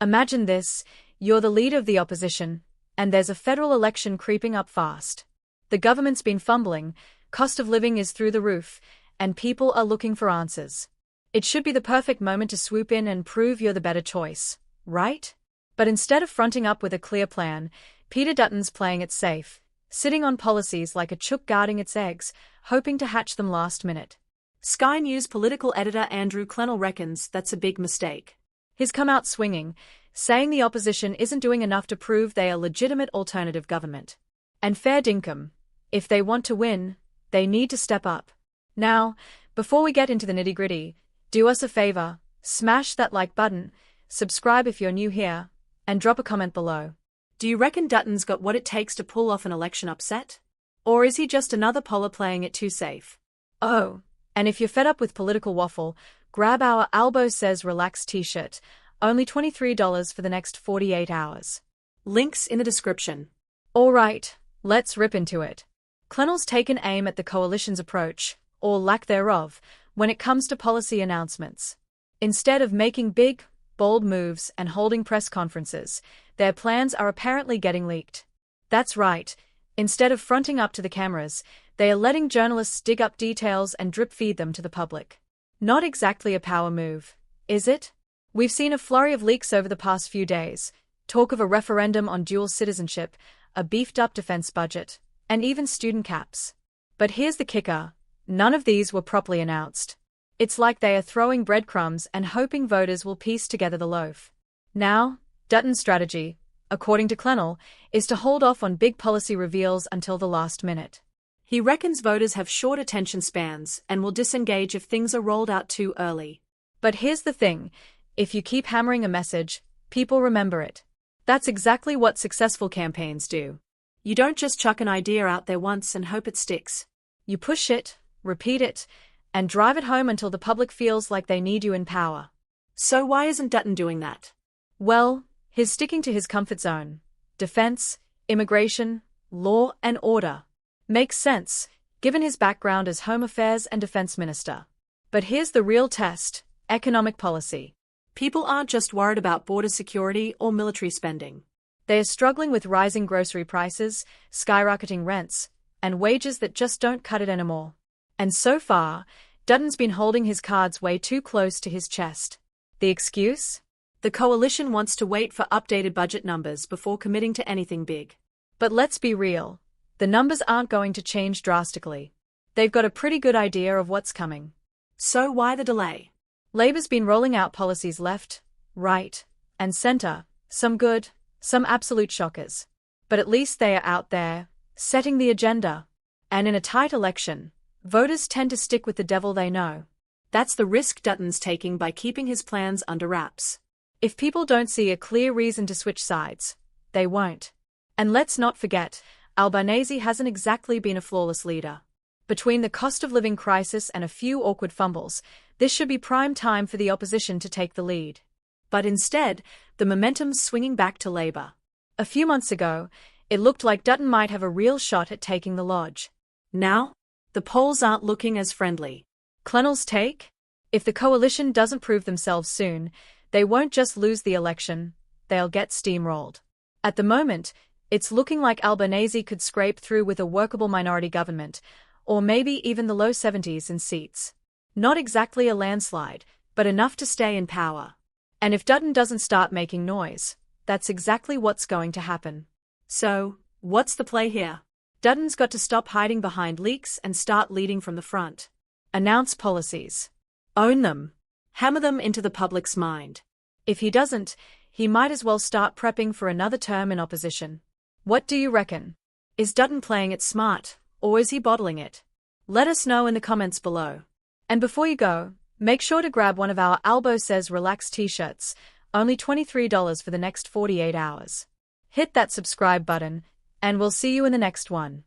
Imagine this, you're the leader of the opposition, and there's a federal election creeping up fast. The government's been fumbling, cost of living is through the roof, and people are looking for answers. It should be the perfect moment to swoop in and prove you're the better choice, right? But instead of fronting up with a clear plan, Peter Dutton's playing it safe, sitting on policies like a chook guarding its eggs, hoping to hatch them last minute. Sky News political editor Andrew Clennell reckons that's a big mistake. He's come out swinging, saying the opposition isn't doing enough to prove they are legitimate alternative government. And fair dinkum, if they want to win, they need to step up. Now, before we get into the nitty-gritty, do us a favor, smash that like button, subscribe if you're new here, and drop a comment below. Do you reckon Dutton's got what it takes to pull off an election upset? Or is he just another poller playing it too safe? Oh, and if you're fed up with political waffle, grab our Albo Says Relax t-shirt, only $23 for the next 48 hours. Links in the description. Alright, let's rip into it. Clennell's taken aim at the coalition's approach, or lack thereof, when it comes to policy announcements. Instead of making big, bold moves and holding press conferences, their plans are apparently getting leaked. That's right, instead of fronting up to the cameras, they are letting journalists dig up details and drip-feed them to the public. Not exactly a power move, is it? We've seen a flurry of leaks over the past few days, talk of a referendum on dual citizenship, a beefed-up defense budget, and even student caps. But here's the kicker, none of these were properly announced. It's like they are throwing breadcrumbs and hoping voters will piece together the loaf. Now, Dutton's strategy, according to Clennell, is to hold off on big policy reveals until the last minute. He reckons voters have short attention spans and will disengage if things are rolled out too early. But here's the thing, if you keep hammering a message, people remember it. That's exactly what successful campaigns do. You don't just chuck an idea out there once and hope it sticks. You push it, repeat it, and drive it home until the public feels like they need you in power. So why isn't Dutton doing that? Well, he's sticking to his comfort zone. Defense, immigration, law and order. Makes sense, given his background as Home Affairs and Defense Minister. But here's the real test, economic policy. People aren't just worried about border security or military spending. They are struggling with rising grocery prices, skyrocketing rents, and wages that just don't cut it anymore. And so far, Dutton's been holding his cards way too close to his chest. The excuse? The coalition wants to wait for updated budget numbers before committing to anything big. But let's be real. The numbers aren't going to change drastically. They've got a pretty good idea of what's coming. So why the delay? Labor's been rolling out policies left, right, and center, some good, some absolute shockers. But at least they are out there, setting the agenda. And in a tight election, voters tend to stick with the devil they know. That's the risk Dutton's taking by keeping his plans under wraps. If people don't see a clear reason to switch sides, they won't. And let's not forget, Albanese hasn't exactly been a flawless leader. Between the cost of living crisis and a few awkward fumbles, this should be prime time for the opposition to take the lead. But instead, the momentum's swinging back to Labour. A few months ago, it looked like Dutton might have a real shot at taking the lodge. Now, the polls aren't looking as friendly. Clennell's take? If the coalition doesn't prove themselves soon, they won't just lose the election, they'll get steamrolled. At the moment, it's looking like Albanese could scrape through with a workable minority government, or maybe even the low 70s in seats. Not exactly a landslide, but enough to stay in power. And if Dutton doesn't start making noise, that's exactly what's going to happen. So, what's the play here? Dutton's got to stop hiding behind leaks and start leading from the front. Announce policies. Own them. Hammer them into the public's mind. If he doesn't, he might as well start prepping for another term in opposition. What do you reckon? Is Dutton playing it smart, or is he bottling it? Let us know in the comments below. And before you go, make sure to grab one of our Albo Says Relax t-shirts, only $23 for the next 48 hours. Hit that subscribe button, and we'll see you in the next one.